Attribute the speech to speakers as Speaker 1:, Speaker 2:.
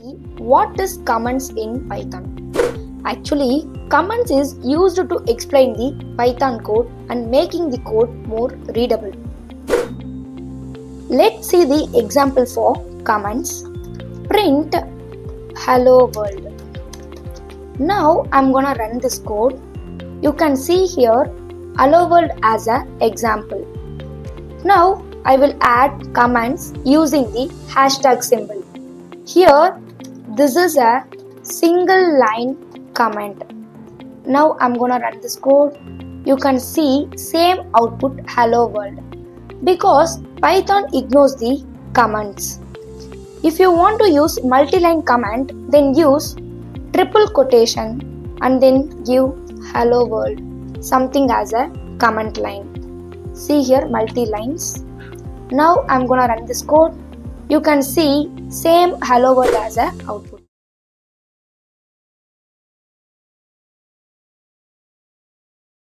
Speaker 1: see what is comments in Python. Actually, comments is used to explain the Python code and making the code more readable. Let's see the example for comments. Print hello world. Now I'm gonna run this code. You can see here hello world as an example. Now I will add comments using the hashtag symbol. Here this is a single line comment. Now I'm gonna run this code. You can see same output hello world because Python ignores the comments. If you want to use multi-line comment, then use triple quotation and then give hello world something as a comment line. See here multi-lines. Now I'm gonna run this code. You can see same hello world as a output.